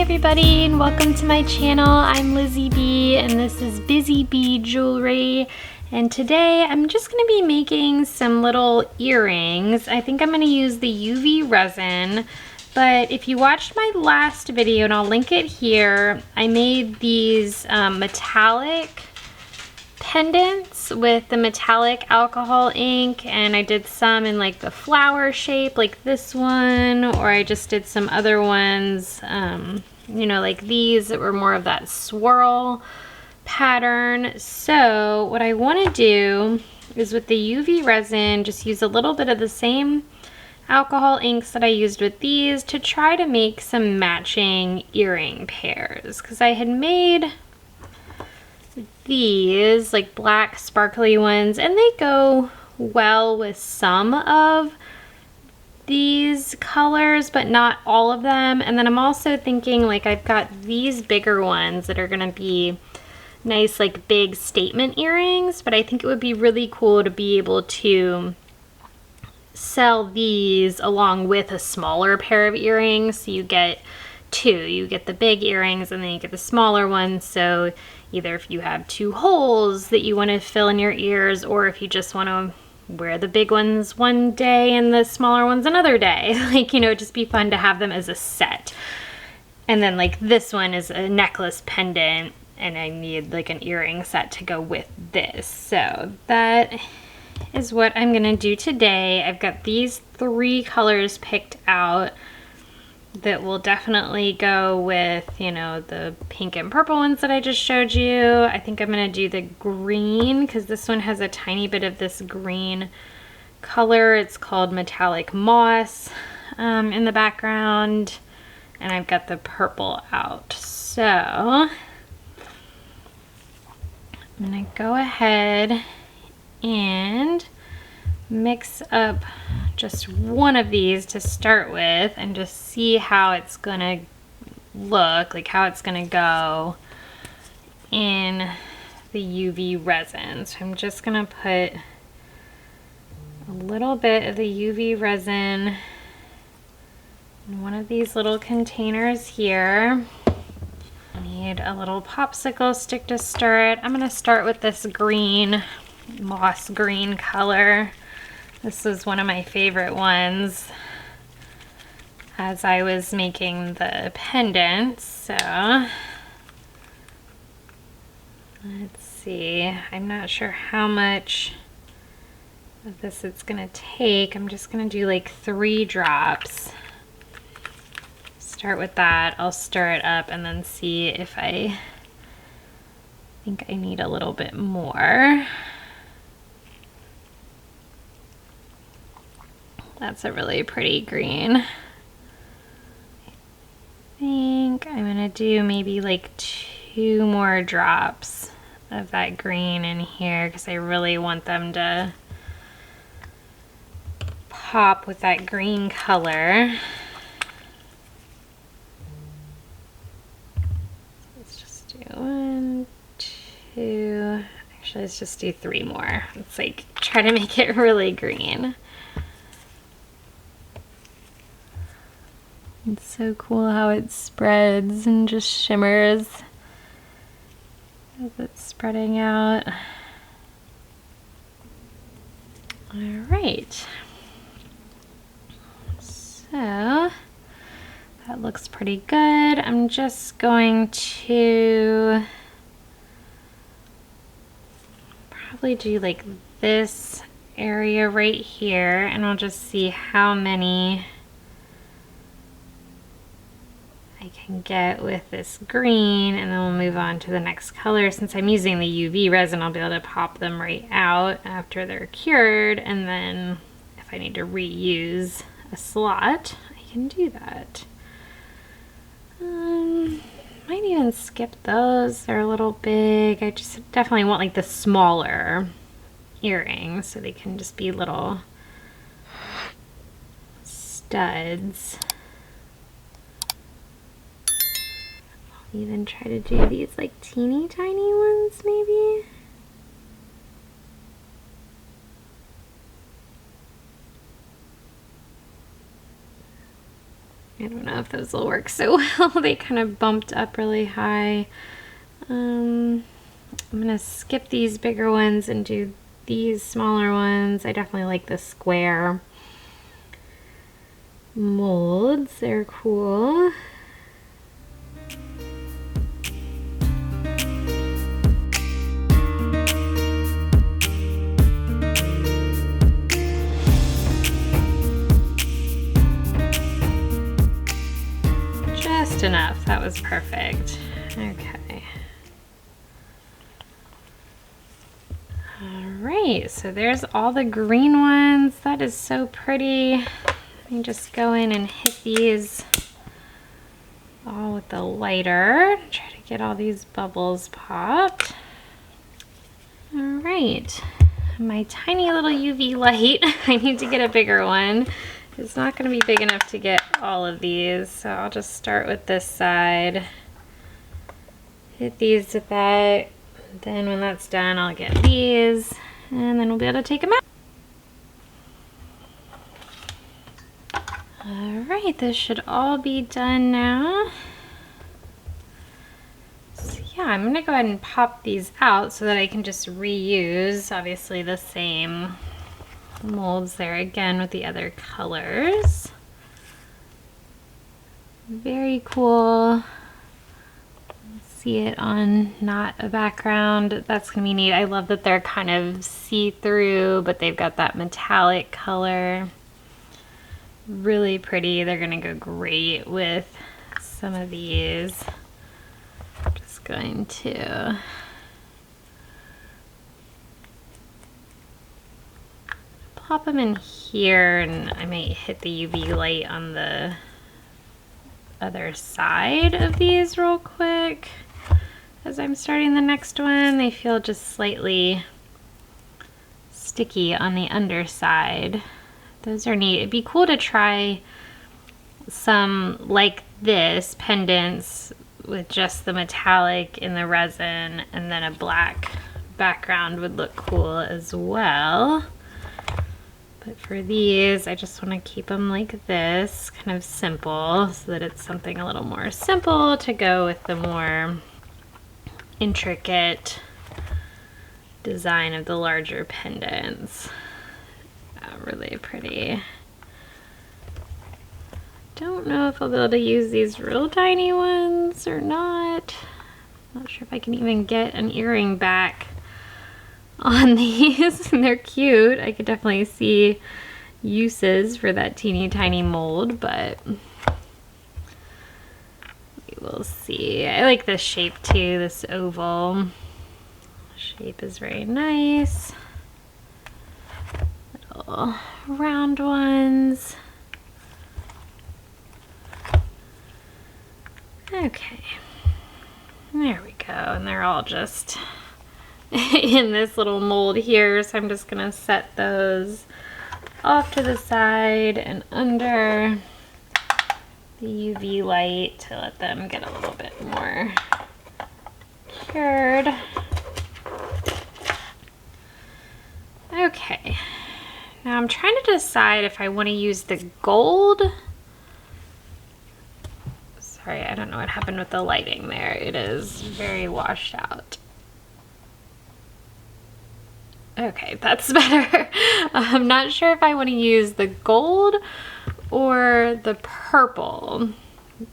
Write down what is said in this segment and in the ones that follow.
everybody, and welcome to my channel. I'm Lizzie B, and this is Busy Bee Jewelry. And today I'm just going to be making some little earrings. I think I'm going to use the UV resin, but if you watched my last video, and I'll link it here, I made these metallic pendants with the metallic alcohol ink, and I did some in like the flower shape like this one, or I just did some other ones, you know, like these that were more of that swirl pattern. So what I want to do is with the UV resin, just use a little bit of the same alcohol inks that I used with these to try to make some matching earring pairs, because I had made these like black sparkly ones and they go well with some of these colors but not all of them. And then I'm also thinking, like, I've got these bigger ones that are gonna be nice like big statement earrings, but I think it would be really cool to be able to sell these along with a smaller pair of earrings. So you get two, you get the big earrings and then you get the smaller ones. So either if you have two holes that you want to fill in your ears, or if you just want to wear the big ones one day and the smaller ones another day, like, you know, it'd just be fun to have them as a set. And then like this one is a necklace pendant, and I need like an earring set to go with this. So that is what I'm gonna do today. I've got these three colors picked out that will definitely go with, you know, the pink and purple ones that I just showed you. I think I'm gonna do the green because this one has a tiny bit of this green color. It's called Metallic Moss in the background, and I've got the purple out. So I'm gonna go ahead and mix up just one of these to start with and just see how it's gonna look, like how it's gonna go in the UV resin. So I'm just gonna put a little bit of the UV resin in one of these little containers here. I need a little popsicle stick to stir it. I'm gonna start with this green, moss green color. This was one of my favorite ones as I was making the pendants. So let's see, I'm not sure how much of this it's gonna take. I'm just gonna do like 3 drops. Start with that, I'll stir it up and then see if I think I need a little bit more. That's a really pretty green. I think I'm gonna do maybe like 2 more drops of that green in here because I really want them to pop with that green color. Let's just do 1, 2, actually let's just do 3 more. Let's like try to make it really green. It's so cool how it spreads and just shimmers as it's spreading out. All right, so that looks pretty good. I'm just going to probably do like this area right here, and I'll just see how many I can get with this green, and then we'll move on to the next color. Since I'm using the UV resin, I'll be able to pop them right out after they're cured, and then if I need to reuse a slot, I can do that. Might even skip those, they're a little big. I just definitely want like the smaller earrings so they can just be little studs. Even try to do these like teeny tiny ones maybe. don't know if those will work so well. They kind of bumped up really high. I'm gonna skip these bigger ones and do these smaller ones. I definitely like the square molds. They're cool. Just enough. That was perfect. Okay. Alright, so there's all the green ones. That is so pretty. Let me just go in and hit these all with the lighter. Try to get all these bubbles popped. Alright, my tiny little UV light. I need to get a bigger one. It's not going to be big enough to get all of these, so I'll just start with this side. Hit these with that. Then when that's done, I'll get these, and then we'll be able to take them out. Alright, this should all be done now. So yeah, I'm going to go ahead and pop these out so that I can just reuse, obviously, the same molds there again with the other colors. Very cool. See it on not a background. That's gonna be neat. I love that they're kind of see-through, but they've got that metallic color. Really pretty. They're gonna go great with some of these. I'm just going to pop them in here, and I might hit the UV light on the other side of these real quick. As I'm starting the next one, they feel just slightly sticky on the underside. Those are neat. It'd be cool to try some like this, pendants with just the metallic in the resin, and then a black background would look cool as well. But for these, I just want to keep them like this, kind of simple, so that it's something a little more simple to go with the more intricate design of the larger pendants. Really pretty. Don't know if I'll be able to use these real tiny ones or not. Not sure if I can even get an earring back on these. They're cute. I could definitely see uses for that teeny tiny mold, but we will see. I like this shape too. This oval shape is very nice. Little round ones. Okay, there we go. And they're all just in this little mold here, so I'm just gonna set those off to the side and under the UV light to let them get a little bit more cured. Okay, now I'm trying to decide if I want to use the gold. Sorry, I don't know what happened with the lighting there. It is very washed out. Okay, that's better. I'm not sure if I want to use the gold or the purple,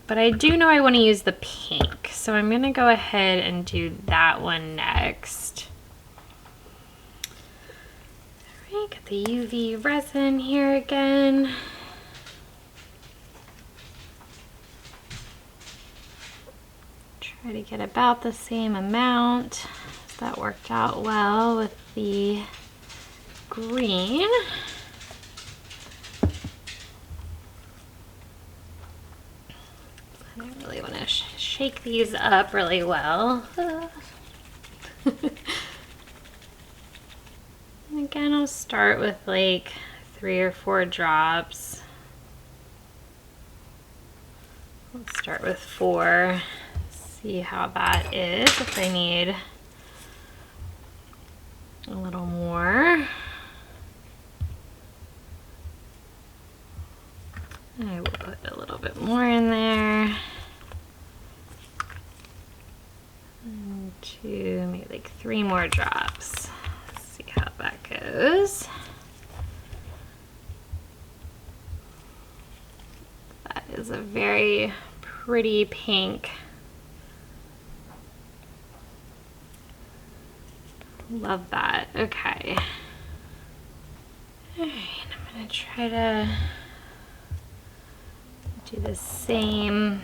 but I do know I want to use the pink. So I'm gonna go ahead and do that one next. All right, got the UV resin here again. Try to get about the same amount. That worked out well with the green. I really want to shake these up really well. Again, I'll start with like 3 or 4 drops. Let's start with 4. See how that is, if I need a little more. I will put a little bit more Maybe like 3 more drops. Let's see how that goes. That is a very pretty pink. Love that. Okay. All right, I'm gonna try to do the same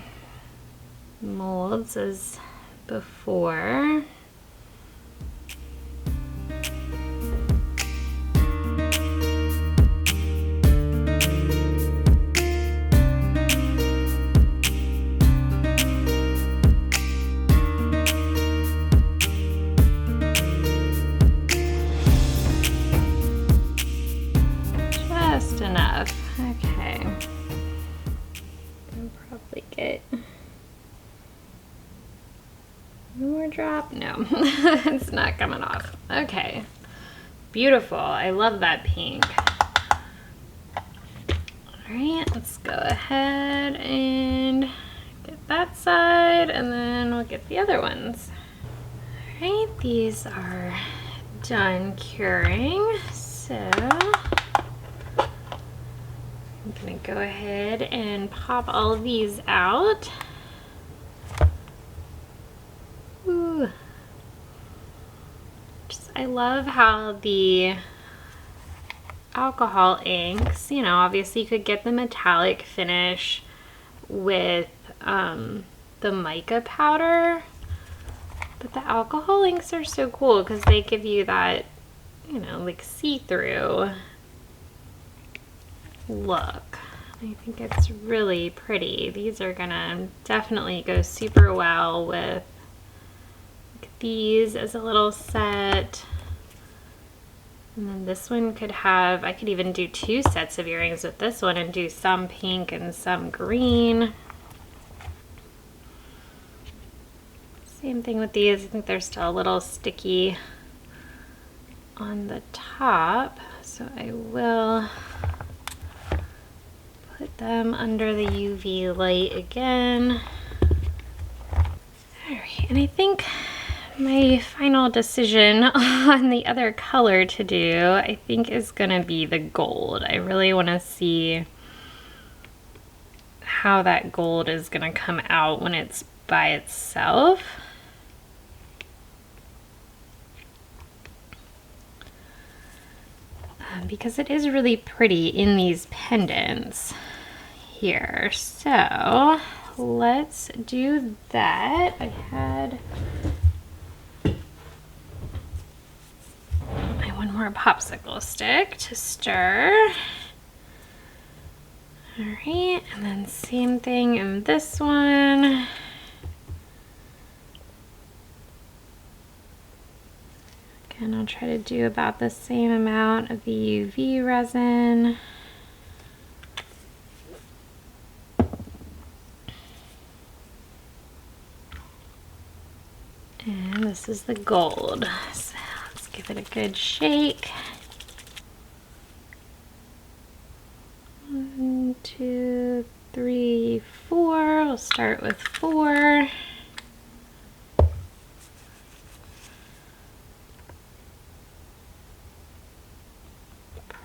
molds as before. Just enough. Okay. I'll probably get one more drop. No, it's not coming off. Okay. Beautiful. I love that pink. All right, let's go ahead and get that side, and then we'll get the other ones. All right, these are done curing, so I'm gonna go ahead and pop all of these out. Ooh. I love how the alcohol inks, you know, obviously you could get the metallic finish with the mica powder, but the alcohol inks are so cool because they give you that, you know, like see-through look. I think it's really pretty. These are gonna definitely go super well with these as a little set. And then this one could have, I could even do 2 sets of earrings with this one and do some pink and some green. Same thing with these. I think they're still a little sticky on the top, so I will put them under the UV light again. All right, and I think my final decision on the other color to do, I think, is gonna be the gold. I really wanna see how that gold is gonna come out when it's by itself. Because it is really pretty in these pendants here. So let's do that. I had my one more popsicle stick to stir. All right, and then same thing in this one. And I'll try to do about the same amount of the UV resin. And this is the gold. So let's give it a good shake. 1, 2, 3, 4. We'll start with 4.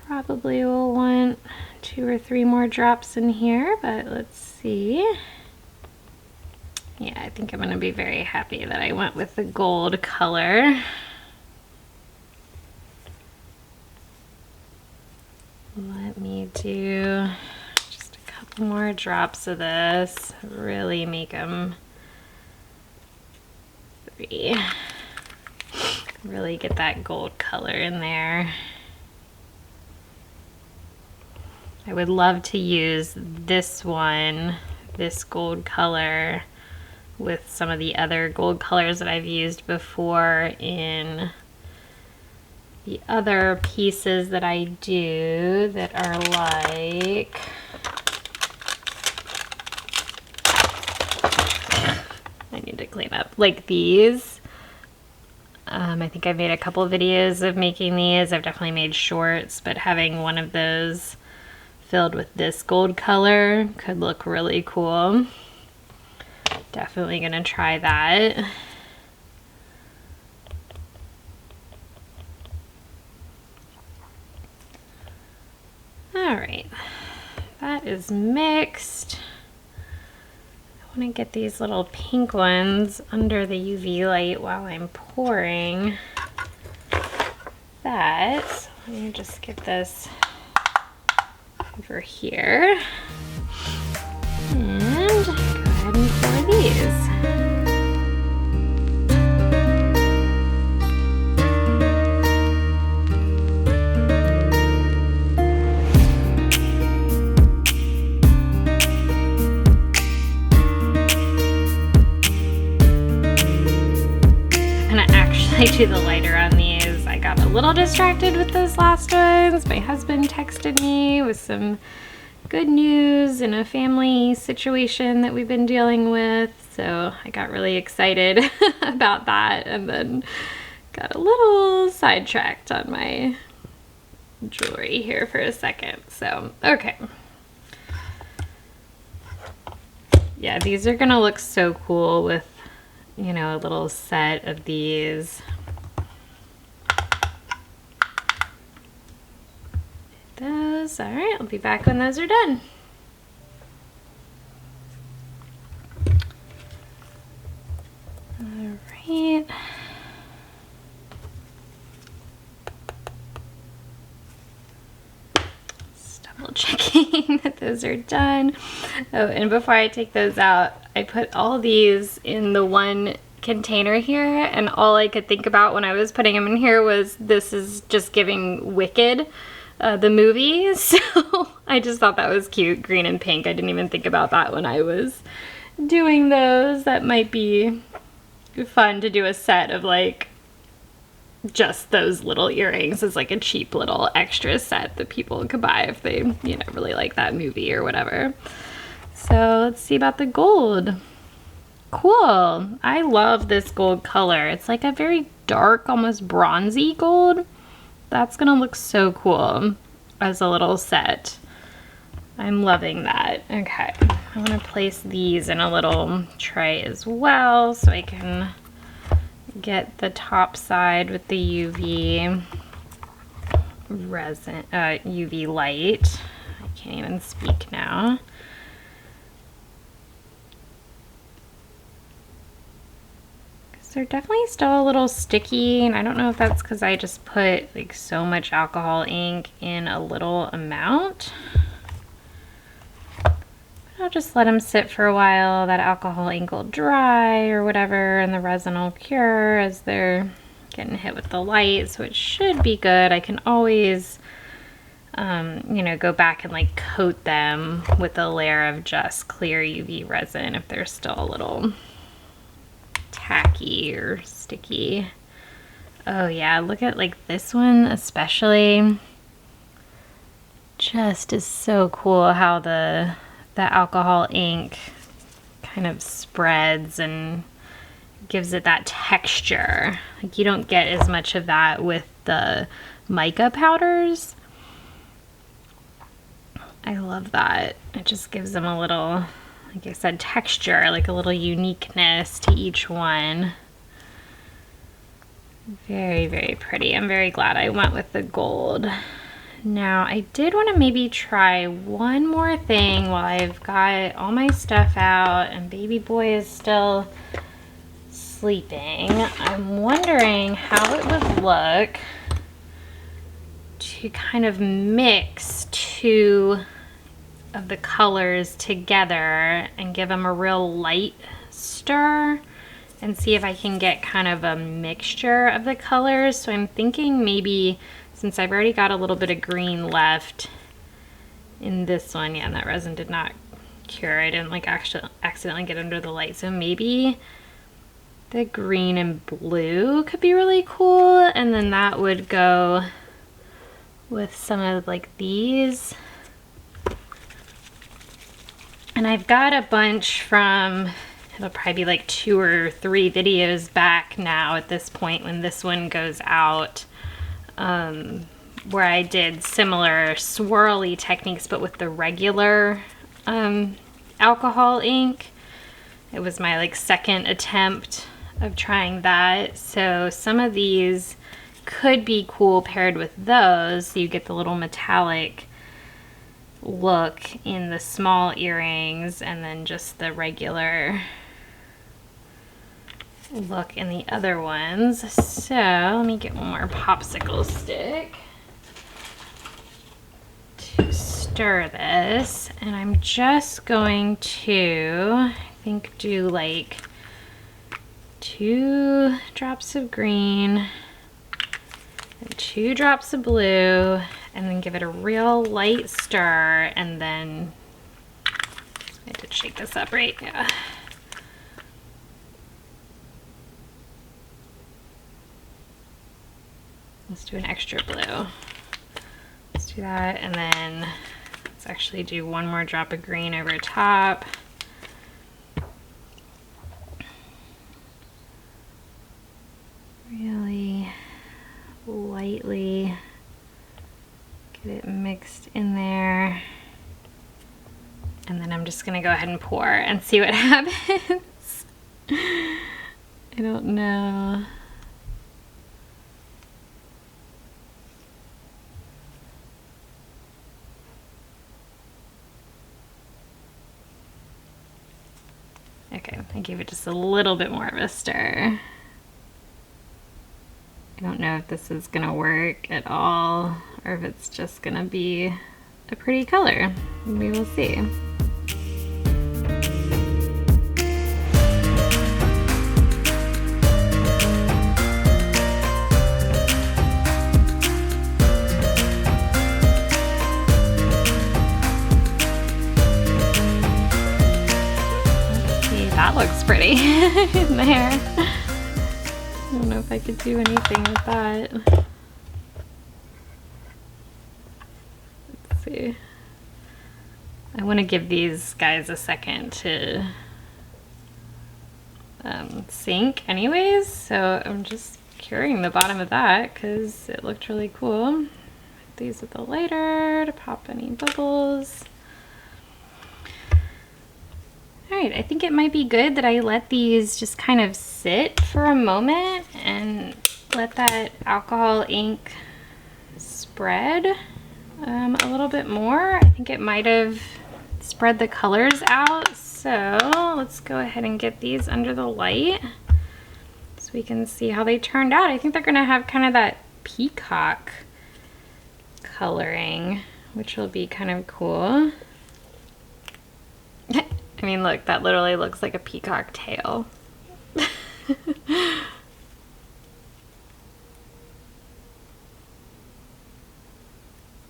Probably will want 2 or 3 more drops in here, but let's see. Yeah, I think I'm going to be very happy that I went with the gold color. Let me do just a couple more drops of this. Really make them 3. Really get that gold color in there. I would love to use this one, this gold color, with some of the other gold colors that I've used before in the other pieces that I do that are like, I need to clean up, like these. I think I've made a couple of videos of making these. I've definitely made shorts, but having one of those filled with this gold color could look really cool. Definitely gonna try that. All right, that is mixed. I want to get these little pink ones under the UV light while I'm pouring that. So let me just get this over here and go ahead and pour these. I do the lighter on these. I got a little distracted with those last ones. My husband texted me with some good news in a family situation that we've been dealing with. So I got really excited about that and then got a little sidetracked on my jewelry here for a second. So, okay. Yeah, these are gonna look so cool with, you know, a little set of these. Those, all right, I'll be back when those are done. All right. Just double checking that those are done. Oh, and before I take those out, I put all these in the one container here, and all I could think about when I was putting them in here was this is just giving Wicked, the movie. So I just thought that was cute, green and pink. I didn't even think about that when I was doing those. That might be fun to do a set of like just those little earrings as like a cheap little extra set that people could buy if they, you know, really like that movie or whatever. So let's see about the gold. Cool. I love this gold color. It's like a very dark, almost bronzy gold. That's gonna look so cool as a little set. I'm loving that. Okay, I want to place these in a little tray as well so I can get the top side with the UV resin, UV light. I can't even speak now. They're definitely still a little sticky, and I don't know if that's because I just put like so much alcohol ink in a little amount. I'll just let them sit for a while. That alcohol ink will dry or whatever, and the resin will cure as they're getting hit with the light, so it should be good. I can always, you know, go back and like coat them with a layer of just clear UV resin if they're still a little tacky or sticky. Oh yeah, look at like this one especially. Just is so cool how the alcohol ink kind of spreads and gives it that texture. Like you don't get as much of that with the mica powders. I love that. It just gives them a little, like I said, texture, like a little uniqueness to each one. Very, very pretty. I'm very glad I went with the gold. Now, I did want to maybe try one more thing while I've got all my stuff out and baby boy is still sleeping. I'm wondering how it would look to kind of mix two of the colors together and give them a real light stir and see if I can get kind of a mixture of the colors. So I'm thinking maybe, since I've already got a little bit of green left in this one, yeah, and that resin did not cure. I didn't like actually accidentally get under the light. So maybe the green and blue could be really cool, and then that would go with some of like these. And I've got a bunch from, it'll probably be like 2 or 3 videos back now at this point when this one goes out, where I did similar swirly techniques but with the regular alcohol ink. It was my like second attempt of trying that. So some of these could be cool paired with those, so you get the little metallic look in the small earrings and then just the regular look in the other ones. So let me get one more popsicle stick to stir this, and I'm just going to, I think, do like 2 drops of green and 2 drops of blue, and then give it a real light stir, and then I did shake this up, right? Yeah. Let's do an extra blue. Let's do that, and then let's actually do 1 more drop of green over top. Really lightly get it mixed in there. And then I'm just gonna go ahead and pour and see what happens. I don't know. Okay, I gave it just a little bit more of a stir. I don't know if this is gonna work at all or if it's just gonna be a pretty color. We will see. That looks pretty in there. I don't know if I could do anything with that. Let's see. I want to give these guys a second to sink anyways, so I'm just curing the bottom of that because it looked really cool. Put these with the lighter to pop any bubbles. All right, I think it might be good that I let these just kind of sit for a moment and let that alcohol ink spread a little bit more. I think it might have spread the colors out. So let's go ahead and get these under the light so we can see how they turned out. I think they're gonna have kind of that peacock coloring, which will be kind of cool. I mean, look, that literally looks like a peacock tail.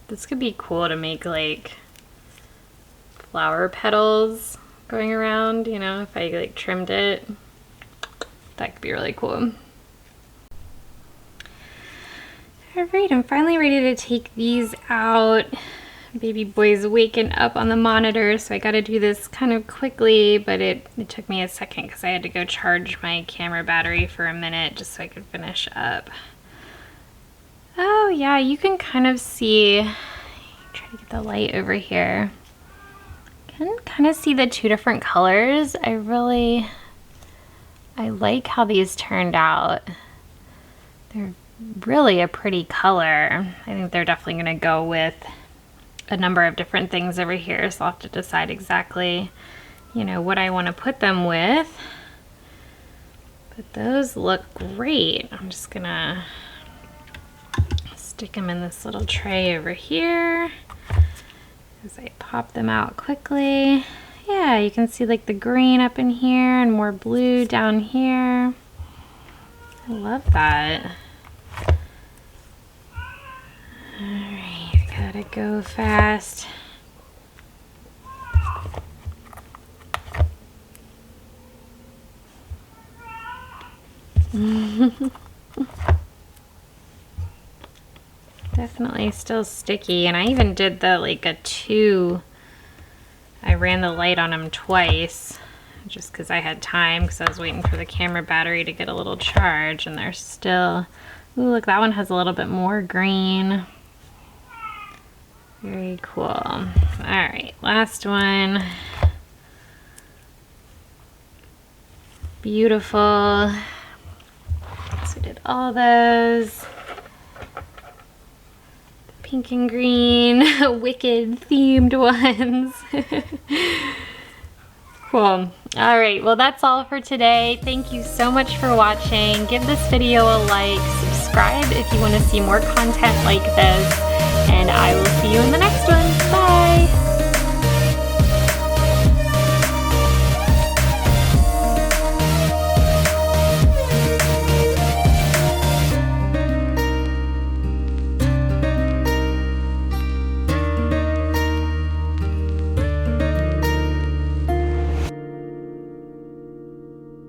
This could be cool to make like flower petals going around, you know, if I like trimmed it. That could be really cool. All right, I'm finally ready to take these out. Baby boy's waking up on the monitor, so I got to do this kind of quickly, but it took me a second because I had to go charge my camera battery for a minute just so I could finish up. Oh yeah, you can kind of see, try to get the light over here. You can kind of see the 2 different colors. I like how these turned out. They're really a pretty color. I think they're definitely going to go with a number of different things over here, so I'll have to decide exactly, you know, what I want to put them with. But those look great. I'm just gonna stick them in this little tray over here as I pop them out quickly. Yeah, you can see like the green up in here and more blue down here. I love that. All right, gotta go fast. Definitely still sticky, and I even did the like a 2. I ran the light on them twice just because I had time, because I was waiting for the camera battery to get a little charge, and they're still, ooh, look, that one has a little bit more green. Very cool. All right, last one. Beautiful. So we did all those. pink and green, wicked themed ones. Cool. All right, well that's all for today. Thank you so much for watching. Give this video a like, subscribe if you want to see more content like this, and I will see you in the next one. Bye.